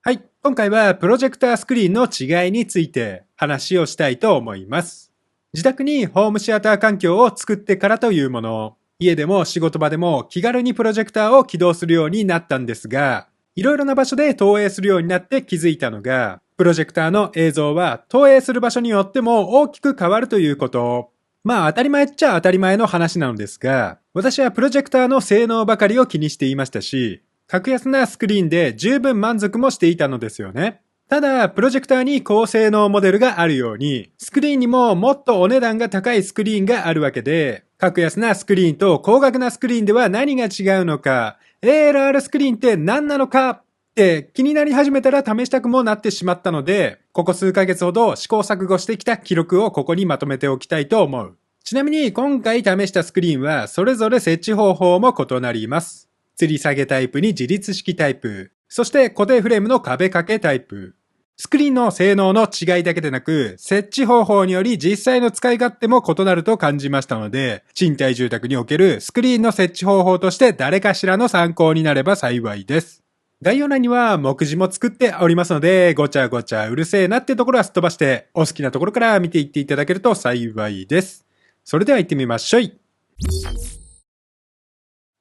はい、今回はプロジェクタースクリーンの違いについて話をしたいと思います。自宅にホームシアター環境を作ってからというもの、家でも仕事場でも気軽にプロジェクターを起動するようになったんですが、いろいろな場所で投影するようになって気づいたのが、プロジェクターの映像は投影する場所によっても大きく変わるということ。まあ当たり前っちゃ当たり前の話なのですが、私はプロジェクターの性能ばかりを気にしていましたし、格安なスクリーンで十分満足もしていたのですよね。ただ、プロジェクターに高性能モデルがあるように、スクリーンにももっとお値段が高いスクリーンがあるわけで、格安なスクリーンと高額なスクリーンでは何が違うのか、ALR スクリーンって何なのかって気になり始めたら試したくもなってしまったので、ここ数ヶ月ほど試行錯誤してきた記録をここにまとめておきたいと思う。ちなみに今回試したスクリーンはそれぞれ設置方法も異なります。吊り下げタイプに自立式タイプ、そして固定フレームの壁掛けタイプ。スクリーンの性能の違いだけでなく、設置方法により実際の使い勝手も異なると感じましたので、賃貸住宅におけるスクリーンの設置方法として誰かしらの参考になれば幸いです。概要欄には目次も作っておりますので、ごちゃごちゃうるせえなってところはすっ飛ばして、お好きなところから見ていっていただけると幸いです。それでは行ってみましょい。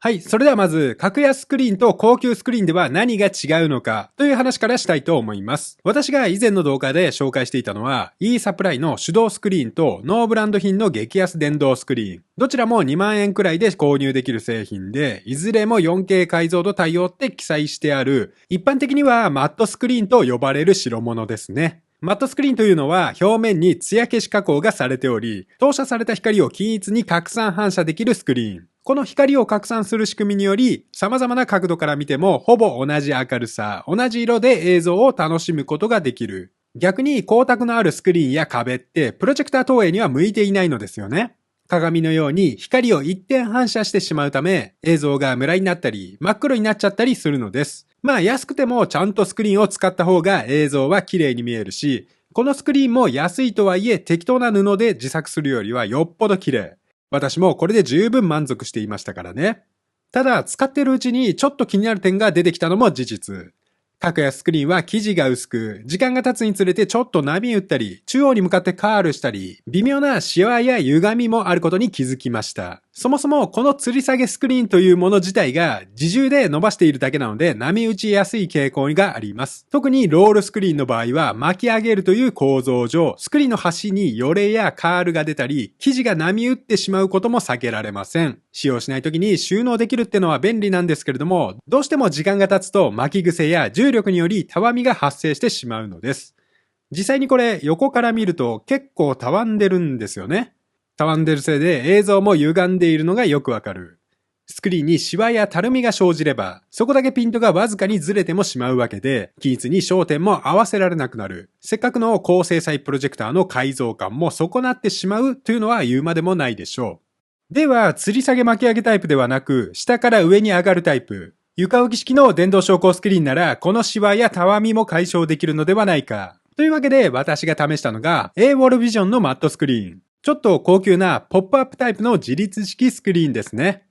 はい。それではまず、格安スクリーンと高級スクリーンでは何が違うのかという話からしたいと思います。私が以前の動画で紹介していたのは、e サプライの手動スクリーンとノーブランド品の激安電動スクリーン。どちらも2万円くらいで購入できる製品で、いずれも 4K 解像度対応って記載してある、一般的にはマットスクリーンと呼ばれる代物ですね。マットスクリーンというのは表面に艶消し加工がされており、投射された光を均一に拡散反射できるスクリーン。この光を拡散する仕組みにより、様々な角度から見てもほぼ同じ明るさ、同じ色で映像を楽しむことができる。逆に光沢のあるスクリーンや壁ってプロジェクター投影には向いていないのですよね。鏡のように光を一点反射してしまうため、映像がムラになったり、真っ黒になっちゃったりするのです。まあ安くてもちゃんとスクリーンを使った方が映像は綺麗に見えるし、このスクリーンも安いとはいえ適当な布で自作するよりはよっぽど綺麗。私もこれで十分満足していましたからね。ただ使っているうちにちょっと気になる点が出てきたのも事実。格安スクリーンは生地が薄く、時間が経つにつれてちょっと波打ったり、中央に向かってカールしたり、微妙なシワや歪みもあることに気づきました。そもそもこの吊り下げスクリーンというもの自体が自重で伸ばしているだけなので波打ちやすい傾向があります。特にロールスクリーンの場合は巻き上げるという構造上、スクリーンの端によれやカールが出たり、生地が波打ってしまうことも避けられません。使用しない時に収納できるってのは便利なんですけれども、どうしても時間が経つと巻き癖や重力によりたわみが発生してしまうのです。実際にこれ横から見ると結構たわんでるんですよね。たわんでるせいで映像も歪んでいるのがよくわかる。スクリーンにシワやたるみが生じれば、そこだけピントがわずかにずれてもしまうわけで、均一に焦点も合わせられなくなる。せっかくの高精細プロジェクターの解像感も損なってしまうというのは言うまでもないでしょう。では、吊り下げ巻き上げタイプではなく、下から上に上がるタイプ。床置き式の電動昇降スクリーンなら、このシワやたわみも解消できるのではないか。というわけで、私が試したのが、AWOL Vision のマットスクリーン。ちょっと高級なポップアップタイプの自立式スクリーンですね。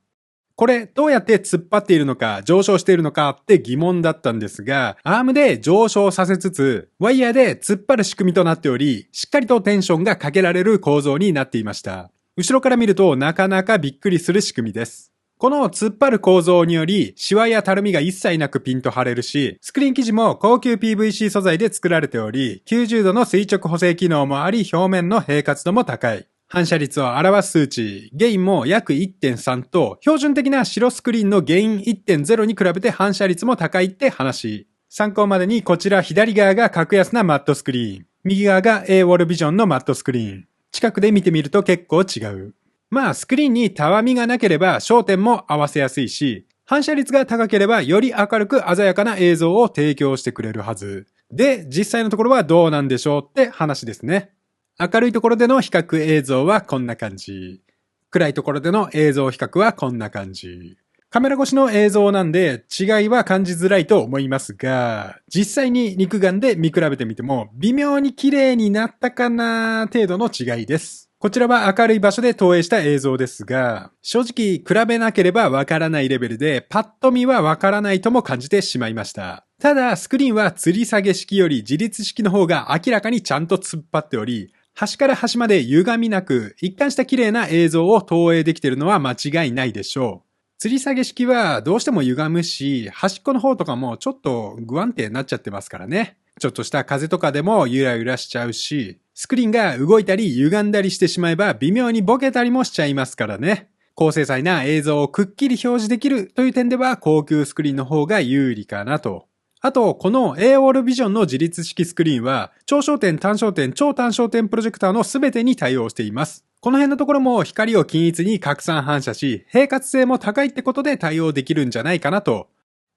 これどうやって突っ張っているのか上昇しているのかって疑問だったんですが、アームで上昇させつつ、ワイヤーで突っ張る仕組みとなっており、しっかりとテンションがかけられる構造になっていました。後ろから見るとなかなかびっくりする仕組みです。この突っ張る構造により、シワやたるみが一切なくピンと張れるし、スクリーン生地も高級 PVC 素材で作られており、90度の垂直補正機能もあり、表面の平滑度も高い。反射率を表す数値、ゲインも約 1.3 と、標準的な白スクリーンのゲイン 1.0 に比べて反射率も高いって話。参考までにこちら左側が格安なマットスクリーン、右側が AWOL Vision のマットスクリーン。近くで見てみると結構違う。まあスクリーンにたわみがなければ焦点も合わせやすいし、反射率が高ければより明るく鮮やかな映像を提供してくれるはず。で、実際のところはどうなんでしょうって話ですね。明るいところでの比較映像はこんな感じ。暗いところでの映像比較はこんな感じ。カメラ越しの映像なんで違いは感じづらいと思いますが、実際に肉眼で見比べてみても微妙に綺麗になったかな程度の違いです。こちらは明るい場所で投影した映像ですが、正直比べなければわからないレベルでパッと見はわからないとも感じてしまいました。ただ、スクリーンは吊り下げ式より自立式の方が明らかにちゃんと突っ張っており、端から端まで歪みなく一貫した綺麗な映像を投影できているのは間違いないでしょう。吊り下げ式はどうしても歪むし、端っこの方とかもちょっと不安定になっちゃってますからね。ちょっとした風とかでもゆらゆらしちゃうし、スクリーンが動いたり歪んだりしてしまえば微妙にボケたりもしちゃいますからね。高精細な映像をくっきり表示できるという点では高級スクリーンの方が有利かなと。あと、この AOL Vision の自立式スクリーンは、超焦点、単焦点、超単焦点プロジェクターのすべてに対応しています。この辺のところも光を均一に拡散反射し、平滑性も高いってことで対応できるんじゃないかなと。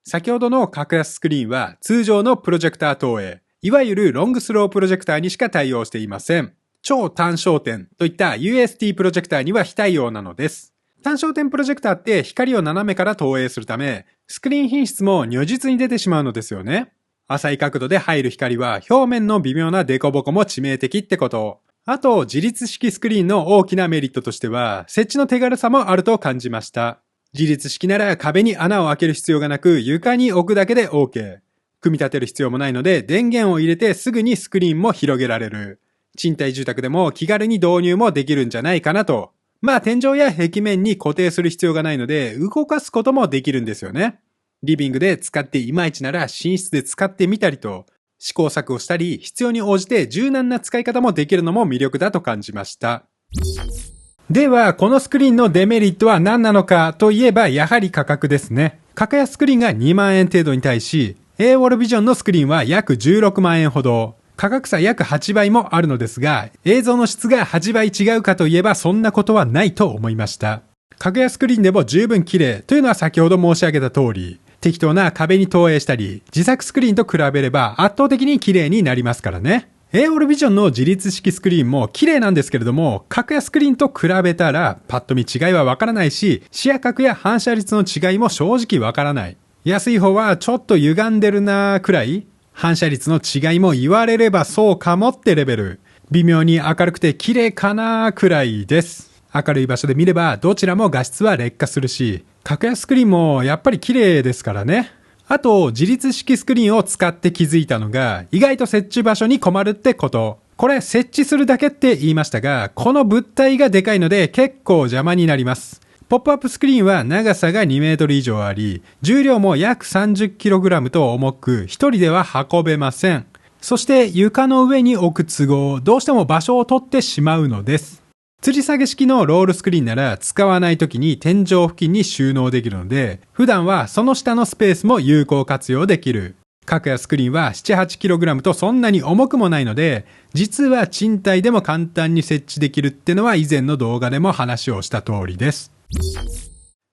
先ほどの格安スクリーンは通常のプロジェクター投影、いわゆるロングスロープロジェクターにしか対応していません。超単焦点といった UST プロジェクターには非対応なのです。単焦点プロジェクターって光を斜めから投影するため、スクリーン品質も如実に出てしまうのですよね。浅い角度で入る光は表面の微妙なデコボコも致命的ってこと。あと、自立式スクリーンの大きなメリットとしては、設置の手軽さもあると感じました。自立式なら壁に穴を開ける必要がなく、床に置くだけで OK。組み立てる必要もないので、電源を入れてすぐにスクリーンも広げられる。賃貸住宅でも気軽に導入もできるんじゃないかなと。まあ天井や壁面に固定する必要がないので動かすこともできるんですよね。リビングで使っていまいちなら寝室で使ってみたりと試行錯誤したり必要に応じて柔軟な使い方もできるのも魅力だと感じました。ではこのスクリーンのデメリットは何なのかといえばやはり価格ですね。格安スクリーンが2万円程度に対し AOL Vision のスクリーンは約16万円ほど。価格差約8倍もあるのですが、映像の質が8倍違うかといえばそんなことはないと思いました。格安スクリーンでも十分綺麗というのは先ほど申し上げた通り、適当な壁に投影したり、自作スクリーンと比べれば圧倒的に綺麗になりますからね。AOL Vision の自立式スクリーンも綺麗なんですけれども、格安スクリーンと比べたらパッと見違いはわからないし、視野角や反射率の違いも正直わからない。安い方はちょっと歪んでるなーくらい、反射率の違いも言われればそうかもってレベル。微妙に明るくて綺麗かなーくらいです。明るい場所で見ればどちらも画質は劣化するし、格安スクリーンもやっぱり綺麗ですからね。あと、自立式スクリーンを使って気づいたのが、意外と設置場所に困るってこと。これ設置するだけって言いましたが、この物体がでかいので結構邪魔になります。ポップアップスクリーンは長さが2メートル以上あり、重量も約 30kg と重く、一人では運べません。そして床の上に置く都合、どうしても場所を取ってしまうのです。吊り下げ式のロールスクリーンなら使わない時に天井付近に収納できるので、普段はその下のスペースも有効活用できる。格安スクリーンは 7,8kg とそんなに重くもないので、実は賃貸でも簡単に設置できるってのは以前の動画でも話をした通りです。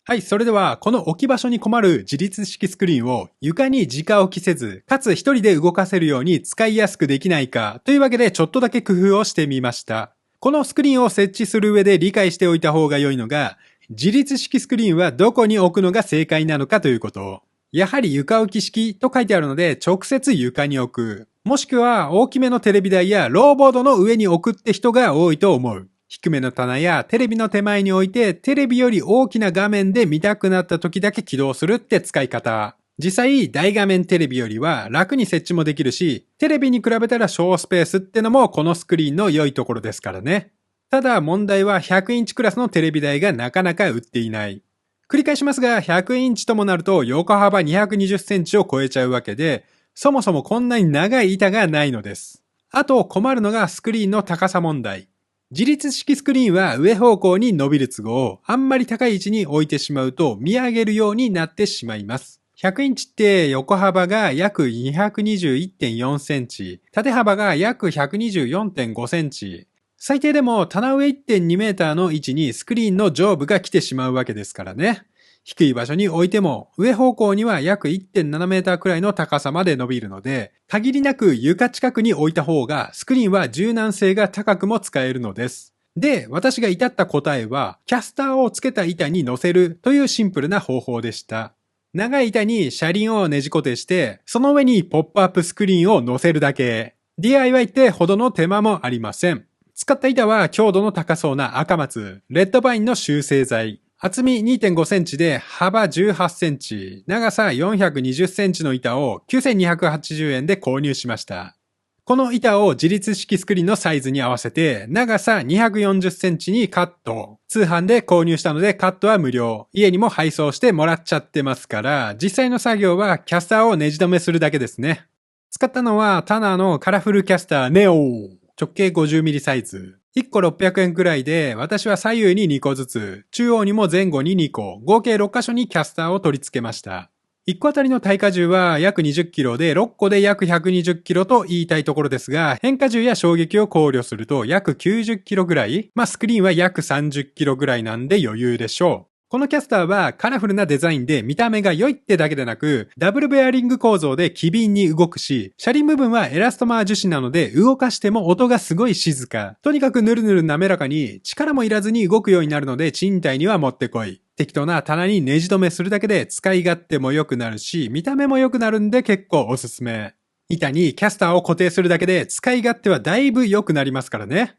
はい、それではこの置き場所に困る自立式スクリーンを床に直置きせず、かつ一人で動かせるように使いやすくできないかというわけでちょっとだけ工夫をしてみました。このスクリーンを設置する上で理解しておいた方が良いのが、自立式スクリーンはどこに置くのが正解なのかということ。やはり床置き式と書いてあるので直接床に置く。もしくは大きめのテレビ台やローボードの上に置くって人が多いと思う。低めの棚やテレビの手前に置いてテレビより大きな画面で見たくなった時だけ起動するって使い方。実際大画面テレビよりは楽に設置もできるし、テレビに比べたら小スペースってのもこのスクリーンの良いところですからね。ただ問題は100インチクラスのテレビ台がなかなか売っていない。繰り返しますが100インチともなると横幅220センチを超えちゃうわけで、そもそもこんなに長い板がないのです。あと困るのがスクリーンの高さ問題。自立式スクリーンは上方向に伸びる都合、あんまり高い位置に置いてしまうと見上げるようになってしまいます。100インチって横幅が約 221.4 センチ、縦幅が約 124.5 センチ。最低でも棚上 1.2 メーターの位置にスクリーンの上部が来てしまうわけですからね。低い場所に置いても上方向には約 1.7 メーターくらいの高さまで伸びるので、限りなく床近くに置いた方がスクリーンは柔軟性が高くも使えるのです。で、私が至った答えはキャスターをつけた板に乗せるというシンプルな方法でした。長い板に車輪をねじ固定して、その上にポップアップスクリーンを乗せるだけ。DIY ってほどの手間もありません。使った板は強度の高そうな赤松、レッドバインの集成材。厚み 2.5 センチで幅18センチ、長さ420センチの板を9280円で購入しました。この板を自立式スクリーンのサイズに合わせて長さ240センチにカット。通販で購入したのでカットは無料。家にも配送してもらっちゃってますから、実際の作業はキャスターをネジ止めするだけですね。使ったのはタナーのカラフルキャスターネオ。直径 50mm サイズ。1個600円くらいで、私は左右に2個ずつ、中央にも前後に2個、合計6箇所にキャスターを取り付けました。1個あたりの耐荷重は約20キロで6個で約120キロと言いたいところですが、変荷重や衝撃を考慮すると約90キロぐらい、スクリーンは約30キロぐらいなんで余裕でしょう。このキャスターはカラフルなデザインで見た目が良いってだけでなく、ダブルベアリング構造で機敏に動くし、車輪部分はエラストマー樹脂なので動かしても音がすごい静か。とにかくヌルヌル滑らかに力もいらずに動くようになるので賃貸にはもってこい。適当な棚にネジ止めするだけで使い勝手も良くなるし、見た目も良くなるんで結構おすすめ。板にキャスターを固定するだけで使い勝手はだいぶ良くなりますからね。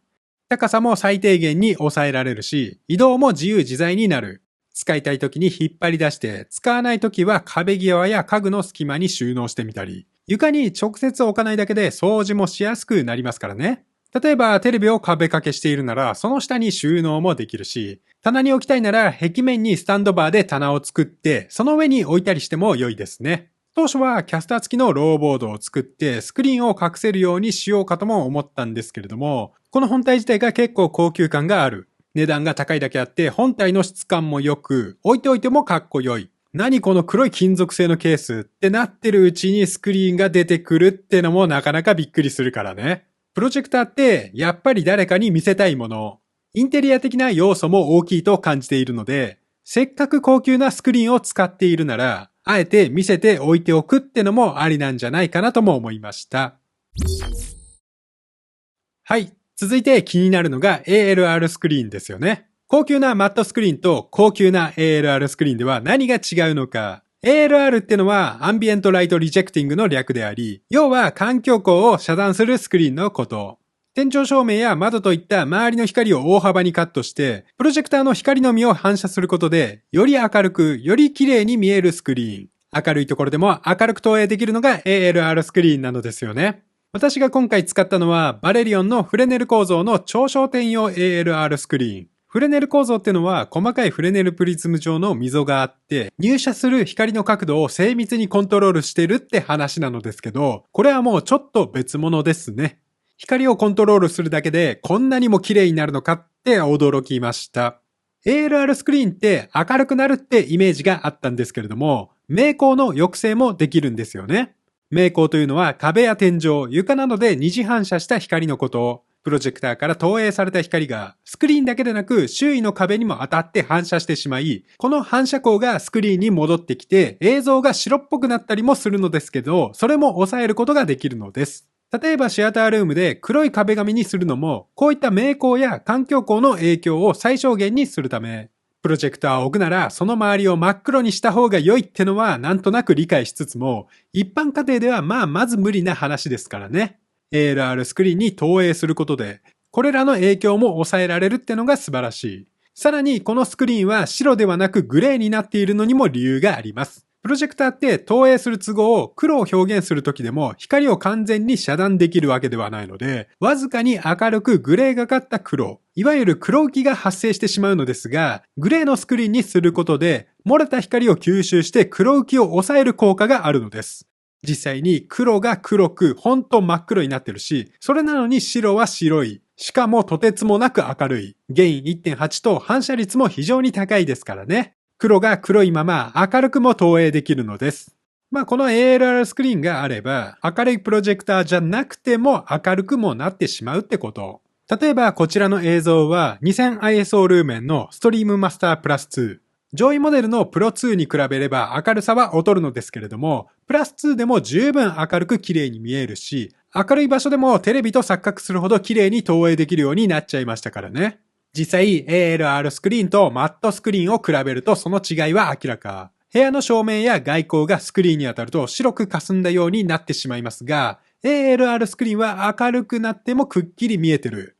高さも最低限に抑えられるし、移動も自由自在になる。使いたい時に引っ張り出して、使わない時は壁際や家具の隙間に収納してみたり、床に直接置かないだけで掃除もしやすくなりますからね。例えばテレビを壁掛けしているなら、その下に収納もできるし、棚に置きたいなら壁面にスタンドバーで棚を作って、その上に置いたりしても良いですね。当初はキャスター付きのローボードを作ってスクリーンを隠せるようにしようかとも思ったんですけれども、この本体自体が結構高級感がある。値段が高いだけあって本体の質感も良く、置いておいてもかっこよい。何この黒い金属製のケースってなってるうちにスクリーンが出てくるってのもなかなかびっくりするからね。プロジェクターってやっぱり誰かに見せたいもの。インテリア的な要素も大きいと感じているので、せっかく高級なスクリーンを使っているなら、あえて見せておいておくってのもありなんじゃないかなとも思いました。はい。続いて気になるのが ALR スクリーンですよね。高級なマットスクリーンと高級な ALR スクリーンでは何が違うのか。ALR ってのはアンビエントライトリジェクティングの略であり、要は環境光を遮断するスクリーンのこと。天井照明や窓といった周りの光を大幅にカットして、プロジェクターの光のみを反射することで、より明るく、より綺麗に見えるスクリーン。明るいところでも明るく投影できるのが ALR スクリーンなのですよね。私が今回使ったのはバレリオンのフレネル構造の超焦点用 ALR スクリーン。フレネル構造っていうのは細かいフレネルプリズム状の溝があって入射する光の角度を精密にコントロールしてるって話なのですけど、これはもうちょっと別物ですね。光をコントロールするだけでこんなにも綺麗になるのかって驚きました。ALR スクリーンって明るくなるってイメージがあったんですけれども、明光の抑制もできるんですよね。明光というのは壁や天井、床などで二次反射した光のこと。プロジェクターから投影された光がスクリーンだけでなく周囲の壁にも当たって反射してしまい、この反射光がスクリーンに戻ってきて映像が白っぽくなったりもするのですけど、それも抑えることができるのです。例えばシアタールームで黒い壁紙にするのも、こういった明光や環境光の影響を最小限にするため。プロジェクターを置くならその周りを真っ黒にした方が良いってのはなんとなく理解しつつも、一般家庭ではまず無理な話ですからね。ALR スクリーンに投影することで、これらの影響も抑えられるってのが素晴らしい。さらにこのスクリーンは白ではなくグレーになっているのにも理由があります。プロジェクターって投影する都合を黒を表現するときでも光を完全に遮断できるわけではないので、わずかに明るくグレーがかった黒、いわゆる黒浮きが発生してしまうのですが、グレーのスクリーンにすることで漏れた光を吸収して黒浮きを抑える効果があるのです。実際に黒が黒くほんと真っ黒になってるし、それなのに白は白い。しかもとてつもなく明るい。ゲイン 1.8 と反射率も非常に高いですからね。黒が黒いまま明るくも投影できるのです。この ALR スクリーンがあれば、明るいプロジェクターじゃなくても明るくもなってしまうってこと。例えばこちらの映像は 2000ISO ルーメンのストリームマスタープラス2。上位モデルのプロ2に比べれば明るさは劣るのですけれども、プラス2でも十分明るく綺麗に見えるし、明るい場所でもテレビと錯覚するほど綺麗に投影できるようになっちゃいましたからね。実際 ALR スクリーンとマットスクリーンを比べるとその違いは明らか。部屋の照明や外光がスクリーンに当たると白く霞んだようになってしまいますが、ALR スクリーンは明るくなってもくっきり見えてる。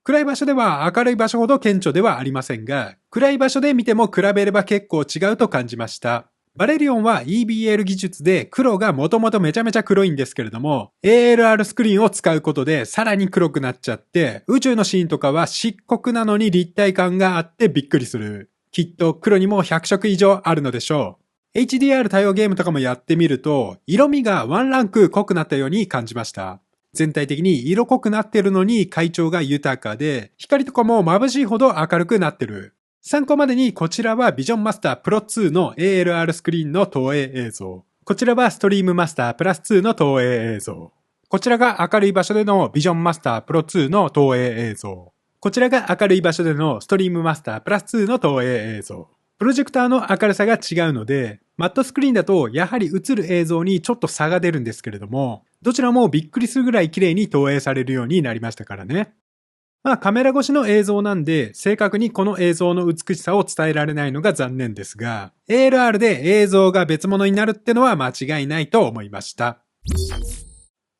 暗い場所では明るい場所ほど顕著ではありませんが、暗い場所で見ても比べれば結構違うと感じました。バレリオンは EBL 技術で黒がもともとめちゃめちゃ黒いんですけれども、ALR スクリーンを使うことでさらに黒くなっちゃって、宇宙のシーンとかは漆黒なのに立体感があってびっくりする。きっと黒にも100色以上あるのでしょう。HDR 対応ゲームとかもやってみると、色味がワンランク濃くなったように感じました。全体的に色濃くなってるのに階調が豊かで、光とかも眩しいほど明るくなってる。参考までにこちらは Vision Master Pro 2の ALR スクリーンの投影映像。こちらは Stream Master Plus 2の投影映像。こちらが明るい場所での Vision Master Pro 2の投影映像。こちらが明るい場所での Stream Master Plus 2の投影映像。プロジェクターの明るさが違うので、マットスクリーンだとやはり映る映像にちょっと差が出るんですけれども、どちらもびっくりするぐらい綺麗に投影されるようになりましたからね。カメラ越しの映像なんで、正確にこの映像の美しさを伝えられないのが残念ですが、ALR で映像が別物になるってのは間違いないと思いました。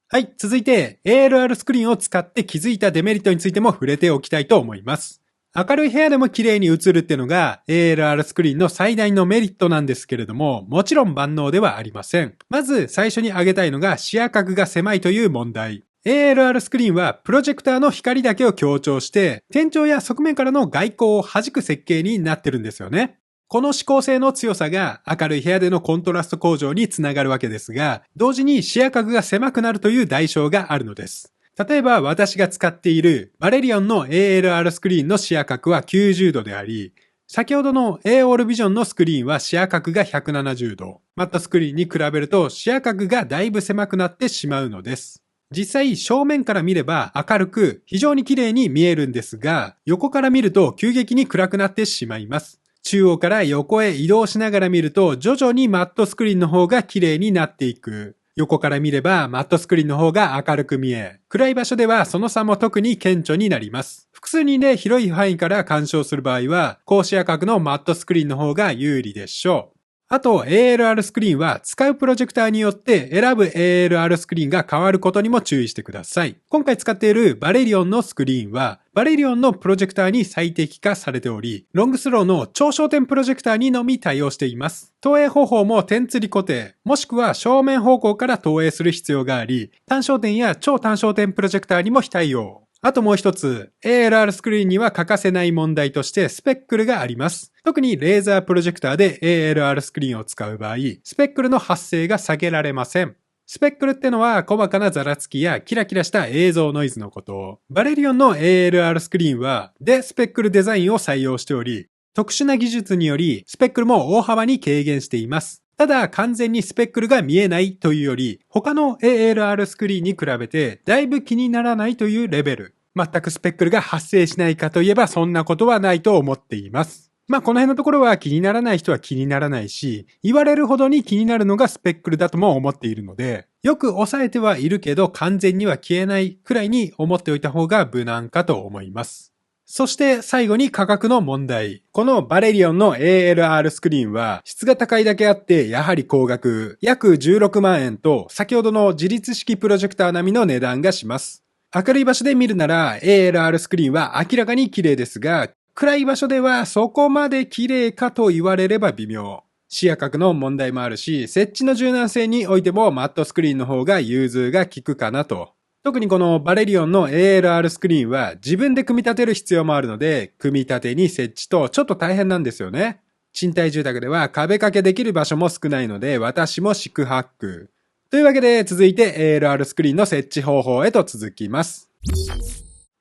はい、続いて ALR スクリーンを使って気づいたデメリットについても触れておきたいと思います。明るい部屋でも綺麗に映るってのが ALR スクリーンの最大のメリットなんですけれども、もちろん万能ではありません。まず最初に挙げたいのが視野角が狭いという問題。ALR スクリーンはプロジェクターの光だけを強調して、天井や側面からの外光を弾く設計になってるんですよね。この指向性の強さが明るい部屋でのコントラスト向上につながるわけですが、同時に視野角が狭くなるという代償があるのです。例えば私が使っているバレリオンの ALR スクリーンの視野角は90度であり、先ほどの AOL Vision のスクリーンは視野角が170度。マットスクリーンに比べると視野角がだいぶ狭くなってしまうのです。実際正面から見れば明るく非常に綺麗に見えるんですが、横から見ると急激に暗くなってしまいます。中央から横へ移動しながら見ると徐々にマットスクリーンの方が綺麗になっていく。横から見ればマットスクリーンの方が明るく見え、暗い場所ではその差も特に顕著になります。複数人で広い範囲から鑑賞する場合は、高視野角のマットスクリーンの方が有利でしょう。あと ALR スクリーンは使うプロジェクターによって選ぶ ALR スクリーンが変わることにも注意してください。今回使っているバレリオンのスクリーンはバレリオンのプロジェクターに最適化されており、ロングスローの超焦点プロジェクターにのみ対応しています。投影方法も点釣り固定、もしくは正面方向から投影する必要があり、単焦点や超単焦点プロジェクターにも非対応。あともう一つ、ALR スクリーンには欠かせない問題としてスペックルがあります。特にレーザープロジェクターで ALR スクリーンを使う場合、スペックルの発生が避けられません。スペックルってのは細かなざらつきやキラキラした映像ノイズのこと。バレリオンの ALR スクリーンはスペックルデザインを採用しており、特殊な技術によりスペックルも大幅に軽減しています。ただ完全にスペックルが見えないというより、他の ALR スクリーンに比べてだいぶ気にならないというレベル。全くスペックルが発生しないかといえばそんなことはないと思っています。この辺のところは気にならない人は気にならないし、言われるほどに気になるのがスペックルだとも思っているので、よく抑えてはいるけど完全には消えないくらいに思っておいた方が無難かと思います。そして最後に価格の問題。このバレリオンの ALR スクリーンは質が高いだけあってやはり高額。約16万円と先ほどの自立式プロジェクター並みの値段がします。明るい場所で見るなら ALR スクリーンは明らかに綺麗ですが、暗い場所ではそこまで綺麗かと言われれば微妙。視野角の問題もあるし、設置の柔軟性においてもマットスクリーンの方が融通が効くかなと。特にこのバレリオンの ALR スクリーンは自分で組み立てる必要もあるので、組み立てに設置とちょっと大変なんですよね。賃貸住宅では壁掛けできる場所も少ないので、私も四苦八苦。というわけで続いて ALR スクリーンの設置方法へと続きます。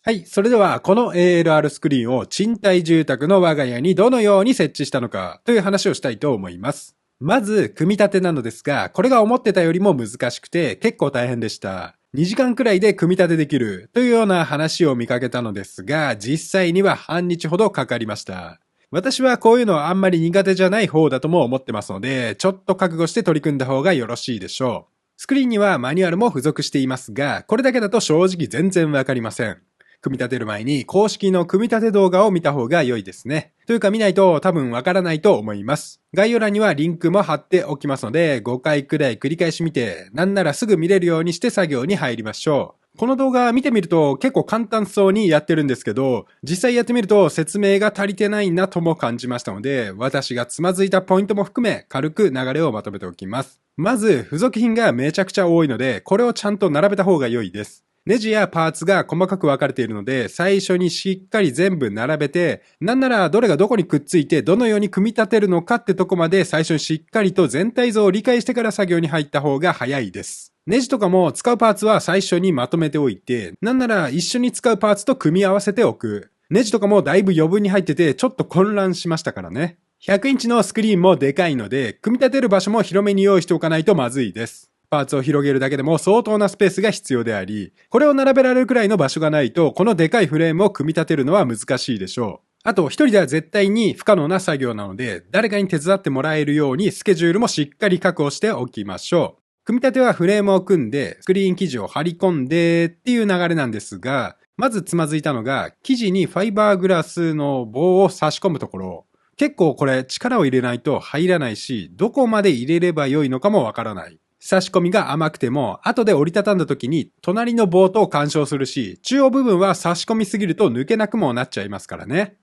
はい。それではこの ALR スクリーンを賃貸住宅の我が家にどのように設置したのかという話をしたいと思います。まず組み立てなのですが、これが思ってたよりも難しくて結構大変でした。2時間くらいで組み立てできるというような話を見かけたのですが、実際には半日ほどかかりました。私はこういうのはあんまり苦手じゃない方だとも思ってますので、ちょっと覚悟して取り組んだ方がよろしいでしょう。スクリーンにはマニュアルも付属していますが、これだけだと正直全然わかりません。組み立てる前に公式の組み立て動画を見た方が良いですね。というか見ないと多分わからないと思います。概要欄にはリンクも貼っておきますので、5回くらい繰り返し見て、なんならすぐ見れるようにして作業に入りましょう。この動画見てみると結構簡単そうにやってるんですけど、実際やってみると説明が足りてないなとも感じましたので、私がつまずいたポイントも含め軽く流れをまとめておきます。まず、付属品がめちゃくちゃ多いので、これをちゃんと並べた方が良いです。ネジやパーツが細かく分かれているので、最初にしっかり全部並べて、なんならどれがどこにくっついてどのように組み立てるのかってとこまで最初にしっかりと全体像を理解してから作業に入った方が早いです。ネジとかも使うパーツは最初にまとめておいて、なんなら一緒に使うパーツと組み合わせておく。ネジとかもだいぶ余分に入っててちょっと混乱しましたからね。100インチのスクリーンもでかいので、組み立てる場所も広めに用意しておかないとまずいです。パーツを広げるだけでも相当なスペースが必要であり、これを並べられるくらいの場所がないと、このでかいフレームを組み立てるのは難しいでしょう。あと、一人では絶対に不可能な作業なので、誰かに手伝ってもらえるようにスケジュールもしっかり確保しておきましょう。組み立てはフレームを組んで、スクリーン生地を貼り込んでっていう流れなんですが、まずつまずいたのが、生地にファイバーグラスの棒を差し込むところ。結構これ力を入れないと入らないし、どこまで入れれば良いのかもわからない。差し込みが甘くても、後で折りたたんだ時に隣の棒と干渉するし、中央部分は差し込みすぎると抜けなくもなっちゃいますからね。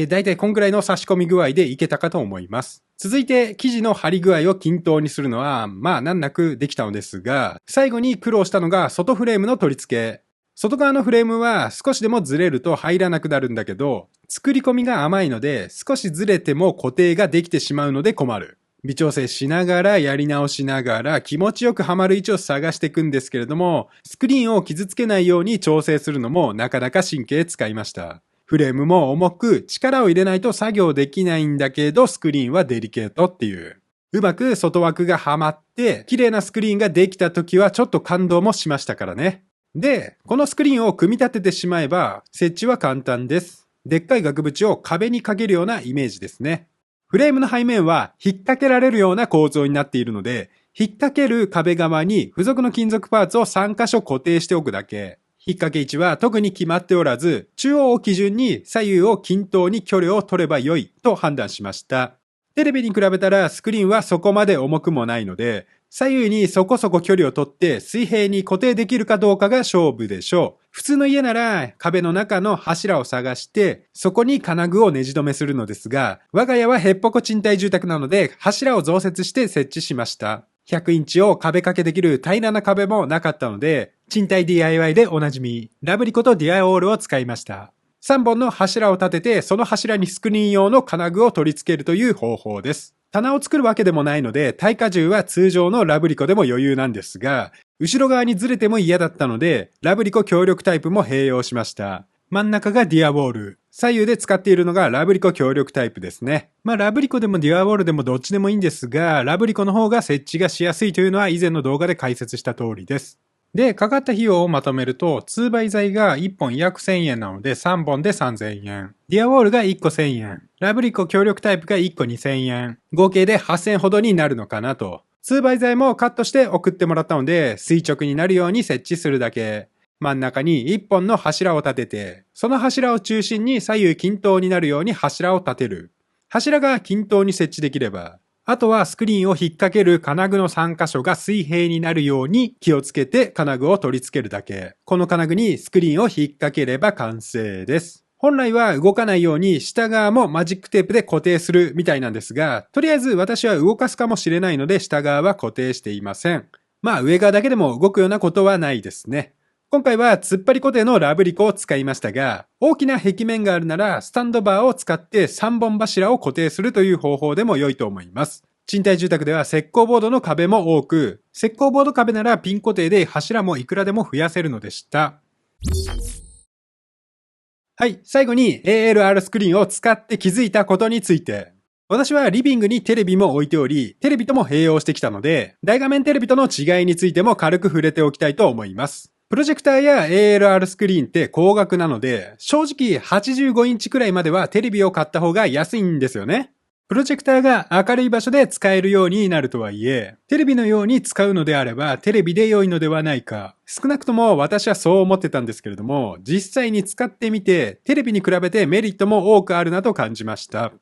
だいたいこんぐらいの差し込み具合でいけたかと思います。続いて生地の張り具合を均等にするのは難なくできたのですが、最後に苦労したのが外フレームの取り付け。外側のフレームは少しでもずれると入らなくなるんだけど、作り込みが甘いので少しずれても固定ができてしまうので困る。微調整しながらやり直しながら気持ちよくはまる位置を探していくんですけれども、スクリーンを傷つけないように調整するのもなかなか神経使いました。フレームも重く力を入れないと作業できないんだけど、スクリーンはデリケートっていう。うまく外枠がはまって綺麗なスクリーンができた時はちょっと感動もしましたからね。で、このスクリーンを組み立ててしまえば設置は簡単です。でっかい額縁を壁にかけるようなイメージですね。フレームの背面は引っ掛けられるような構造になっているので、引っ掛ける壁側に付属の金属パーツを3箇所固定しておくだけ。引っ掛け位置は特に決まっておらず、中央を基準に左右を均等に距離を取れば良いと判断しました。テレビに比べたらスクリーンはそこまで重くもないので、左右にそこそこ距離を取って水平に固定できるかどうかが勝負でしょう。普通の家なら壁の中の柱を探して、そこに金具をねじ止めするのですが、我が家はへっぽこ賃貸住宅なので柱を増設して設置しました。100インチを壁掛けできる平らな壁もなかったので、賃貸 DIY でおなじみ、ラブリコとディアオールを使いました。3本の柱を立てて、その柱にスクリーン用の金具を取り付けるという方法です。棚を作るわけでもないので、耐荷重は通常のラブリコでも余裕なんですが、後ろ側にずれても嫌だったので、ラブリコ強力タイプも併用しました。真ん中がディアウォール。左右で使っているのがラブリコ強力タイプですね。ラブリコでもディアウォールでもどっちでもいいんですが、ラブリコの方が設置がしやすいというのは以前の動画で解説した通りです。で、かかった費用をまとめると、2倍材が1本約1000円なので3本で3000円。ディアウォールが1個1000円。ラブリコ強力タイプが1個2000円。合計で8000円ほどになるのかなと。2倍材もカットして送ってもらったので、垂直になるように設置するだけ。真ん中に1本の柱を立てて、その柱を中心に左右均等になるように柱を立てる。柱が均等に設置できれば、あとはスクリーンを引っ掛ける金具の3箇所が水平になるように気をつけて金具を取り付けるだけ。この金具にスクリーンを引っ掛ければ完成です。本来は動かないように下側もマジックテープで固定するみたいなんですが、とりあえず私は動かすかもしれないので下側は固定していません。上側だけでも動くようなことはないですね。今回は突っ張り固定のラブリコを使いましたが、大きな壁面があるならスタンドバーを使って3本柱を固定するという方法でも良いと思います。賃貸住宅では石膏ボードの壁も多く、石膏ボード壁ならピン固定で柱もいくらでも増やせるのでした。はい、最後に ALR スクリーンを使って気づいたことについて。私はリビングにテレビも置いており、テレビとも併用してきたので、大画面テレビとの違いについても軽く触れておきたいと思います。プロジェクターや ALR スクリーンって高額なので、正直85インチくらいまではテレビを買った方が安いんですよね。プロジェクターが明るい場所で使えるようになるとはいえ、テレビのように使うのであればテレビで良いのではないか。少なくとも私はそう思ってたんですけれども、実際に使ってみてテレビに比べてメリットも多くあるなと感じました。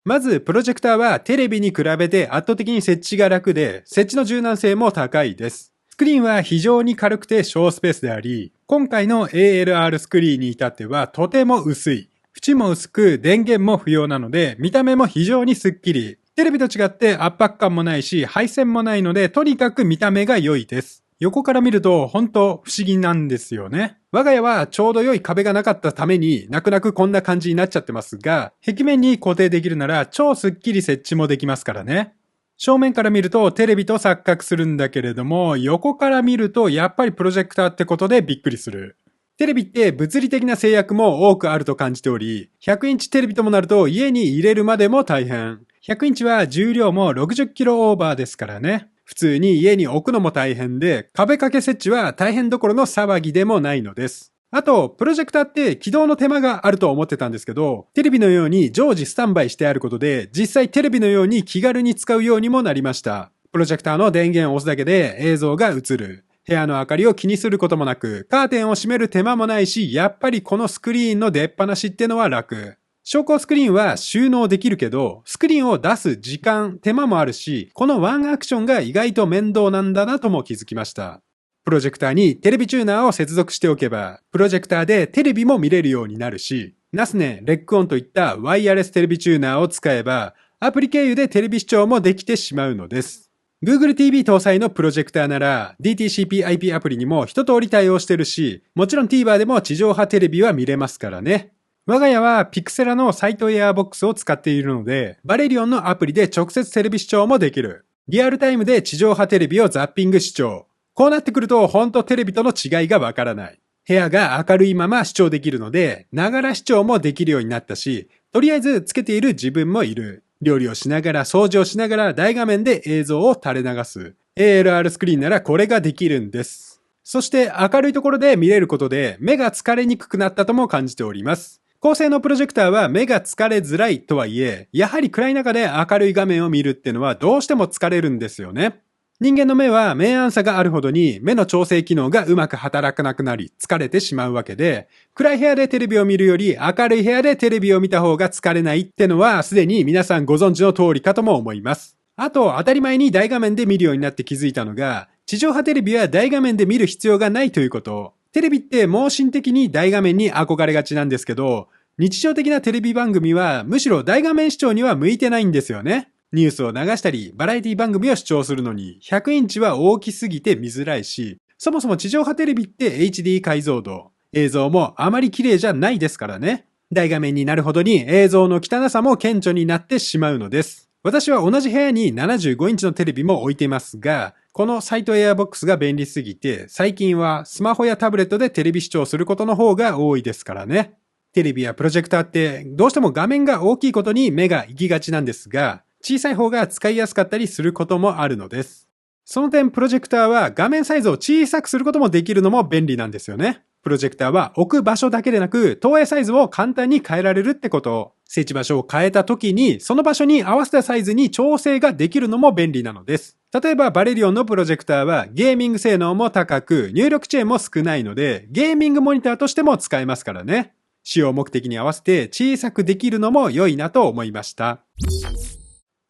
まず、プロジェクターはテレビに比べて圧倒的に設置が楽で、設置の柔軟性も高いです。スクリーンは非常に軽くて小スペースであり、今回の ALR スクリーンに至ってはとても薄い。縁も薄く電源も不要なので、見た目も非常にスッキリ。テレビと違って圧迫感もないし、配線もないので、とにかく見た目が良いです。横から見ると本当不思議なんですよね。我が家はちょうど良い壁がなかったために泣く泣くこんな感じになっちゃってますが、壁面に固定できるなら超スッキリ設置もできますからね。正面から見るとテレビと錯覚するんだけれども、横から見るとやっぱりプロジェクターってことでびっくりする。テレビって物理的な制約も多くあると感じており、100インチテレビともなると家に入れるまでも大変。100インチは重量も60キロオーバーですからね。普通に家に置くのも大変で、壁掛け設置は大変どころの騒ぎでもないのです。あと、プロジェクターって起動の手間があると思ってたんですけど、テレビのように常時スタンバイしてあることで、実際テレビのように気軽に使うようにもなりました。プロジェクターの電源を押すだけで映像が映る。部屋の明かりを気にすることもなく、カーテンを閉める手間もないし、やっぱりこのスクリーンの出っ放しってのは楽。昇降スクリーンは収納できるけど、スクリーンを出す時間、手間もあるし、このワンアクションが意外と面倒なんだなとも気づきました。プロジェクターにテレビチューナーを接続しておけば、プロジェクターでテレビも見れるようになるし、ナスネ、レックオンといったワイヤレステレビチューナーを使えば、アプリ経由でテレビ視聴もできてしまうのです。Google TV 搭載のプロジェクターなら DTCP-IP アプリにも一通り対応してるし、もちろん TVer でも地上波テレビは見れますからね。我が家はピクセラのサイトエアボックスを使っているので、バレリオンのアプリで直接テレビ視聴もできる。リアルタイムで地上波テレビをザッピング視聴。こうなってくるとほんとテレビとの違いがわからない。部屋が明るいまま視聴できるので、ながら視聴もできるようになったし、とりあえずつけている自分もいる。料理をしながら掃除をしながら大画面で映像を垂れ流す。ALR スクリーンならこれができるんです。そして明るいところで見れることで目が疲れにくくなったとも感じております。高性能プロジェクターは目が疲れづらいとはいえ、やはり暗い中で明るい画面を見るってのはどうしても疲れるんですよね。人間の目は明暗差があるほどに目の調整機能がうまく働かなくなり疲れてしまうわけで、暗い部屋でテレビを見るより明るい部屋でテレビを見た方が疲れないってのはすでに皆さんご存知の通りかとも思います。あと当たり前に大画面で見るようになって気づいたのが、地上波テレビは大画面で見る必要がないということ。テレビって盲信的に大画面に憧れがちなんですけど、日常的なテレビ番組はむしろ大画面視聴には向いてないんですよね。ニュースを流したり、バラエティ番組を視聴するのに、100インチは大きすぎて見づらいし、そもそも地上波テレビって HD 解像度、映像もあまり綺麗じゃないですからね。大画面になるほどに映像の汚さも顕著になってしまうのです。私は同じ部屋に75インチのテレビも置いていますが、このサイトエアボックスが便利すぎて、最近はスマホやタブレットでテレビ視聴することの方が多いですからね。テレビやプロジェクターってどうしても画面が大きいことに目が行きがちなんですが、小さい方が使いやすかったりすることもあるのです。その点プロジェクターは画面サイズを小さくすることもできるのも便利なんですよね。プロジェクターは置く場所だけでなく投影サイズを簡単に変えられるってこと。設置場所を変えた時にその場所に合わせたサイズに調整ができるのも便利なのです。例えばバレリオンのプロジェクターはゲーミング性能も高く入力遅延も少ないのでゲーミングモニターとしても使えますからね。使用目的に合わせて小さくできるのも良いなと思いました。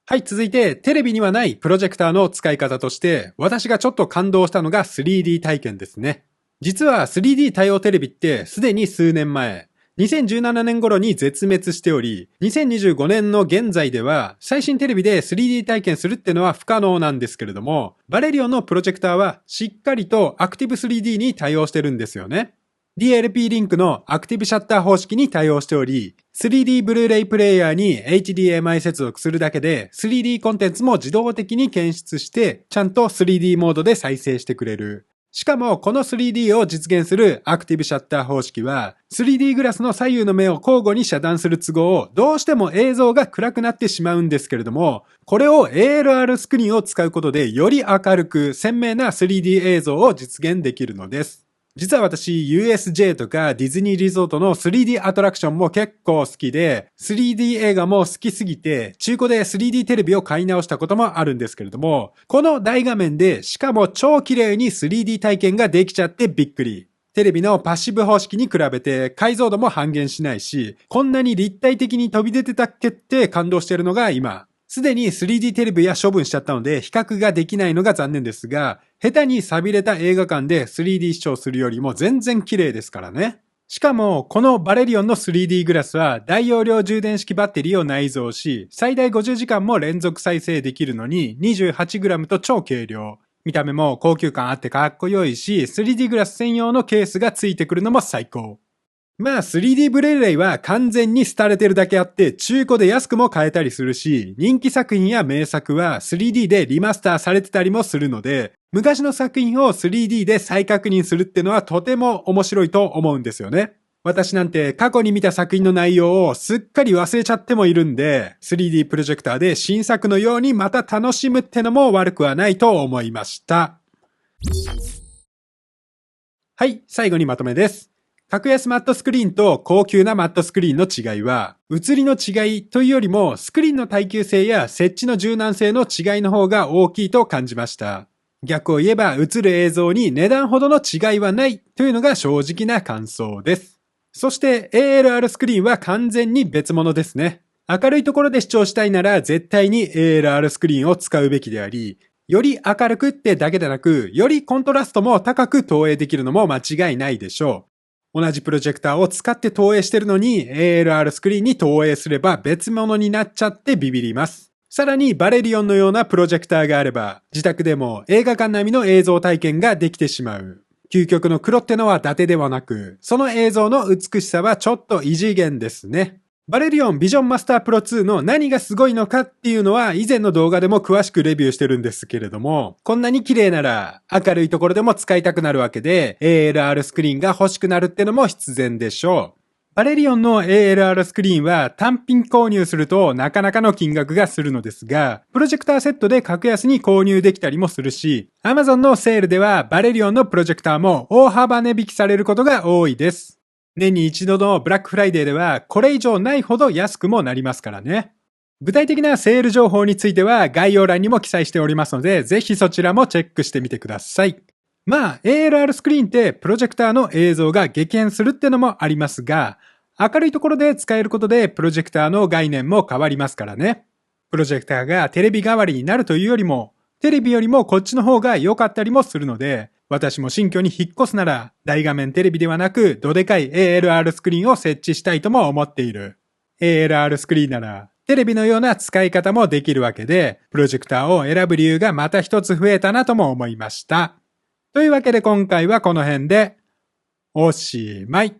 はい、続いてテレビにはないプロジェクターの使い方として私がちょっと感動したのが 3D 体験ですね。実は 3D 対応テレビってすでに数年前、2017年頃に絶滅しており、2025年の現在では最新テレビで 3D 体験するってのは不可能なんですけれども、バレリオンのプロジェクターはしっかりとアクティブ 3D に対応してるんですよね。DLP リンクのアクティブシャッター方式に対応しており、3D ブルーレイプレイヤーに HDMI 接続するだけで 3D コンテンツも自動的に検出してちゃんと 3D モードで再生してくれる。しかもこの 3D を実現するアクティブシャッター方式は 3D グラスの左右の目を交互に遮断する都合、どうしても映像が暗くなってしまうんですけれども、これを ALR スクリーンを使うことでより明るく鮮明な 3D 映像を実現できるのです。実は私 USJ とかディズニーリゾートの 3D アトラクションも結構好きで 3D 映画も好きすぎて中古で 3D テレビを買い直したこともあるんですけれども、この大画面でしかも超綺麗に 3D 体験ができちゃってびっくり。テレビのパッシブ方式に比べて解像度も半減しないし、こんなに立体的に飛び出てたっけって感動してるのが今。すでに 3D テレビや処分しちゃったので比較ができないのが残念ですが、下手に錆びれた映画館で 3D 視聴するよりも全然綺麗ですからね。しかも、このバレリオンの 3D グラスは大容量充電式バッテリーを内蔵し、最大50時間も連続再生できるのに 28g と超軽量。見た目も高級感あってかっこよいし、3D グラス専用のケースがついてくるのも最高。まあ 3D ブレイレイは完全に廃れてるだけあって中古で安くも買えたりするし、人気作品や名作は 3D でリマスターされてたりもするので、昔の作品を 3D で再確認するってのはとても面白いと思うんですよね。私なんて過去に見た作品の内容をすっかり忘れちゃってもいるんで、3D プロジェクターで新作のようにまた楽しむってのも悪くはないと思いました。はい、最後にまとめです。格安マットスクリーンと高級なマットスクリーンの違いは、写りの違いというよりもスクリーンの耐久性や設置の柔軟性の違いの方が大きいと感じました。逆を言えば映る映像に値段ほどの違いはないというのが正直な感想です。そして ALR スクリーンは完全に別物ですね。明るいところで視聴したいなら絶対に ALR スクリーンを使うべきであり、より明るくってだけでなく、よりコントラストも高く投影できるのも間違いないでしょう。同じプロジェクターを使って投影してるのに ALR スクリーンに投影すれば別物になっちゃってビビります。さらにバレリオンのようなプロジェクターがあれば自宅でも映画館並みの映像体験ができてしまう。究極の黒ってのは伊達ではなく、その映像の美しさはちょっと異次元ですね。バレリオンビジョンマスタープロ2の何がすごいのかっていうのは以前の動画でも詳しくレビューしてるんですけれども、こんなに綺麗なら明るいところでも使いたくなるわけで ALR スクリーンが欲しくなるってのも必然でしょう。バレリオンの ALR スクリーンは単品購入するとなかなかの金額がするのですが、プロジェクターセットで格安に購入できたりもするし、Amazon のセールではバレリオンのプロジェクターも大幅値引きされることが多いです。年に一度のブラックフライデーではこれ以上ないほど安くもなりますからね。具体的なセール情報については概要欄にも記載しておりますので、ぜひそちらもチェックしてみてください。まあ、ALR スクリーンってプロジェクターの映像が激変するってのもありますが、明るいところで使えることでプロジェクターの概念も変わりますからね。プロジェクターがテレビ代わりになるというよりも、テレビよりもこっちの方が良かったりもするので、私も新居に引っ越すなら大画面テレビではなくどでかい ALR スクリーンを設置したいとも思っている。ALR スクリーンならテレビのような使い方もできるわけで、プロジェクターを選ぶ理由がまた一つ増えたなとも思いました。というわけで今回はこの辺でおしまい。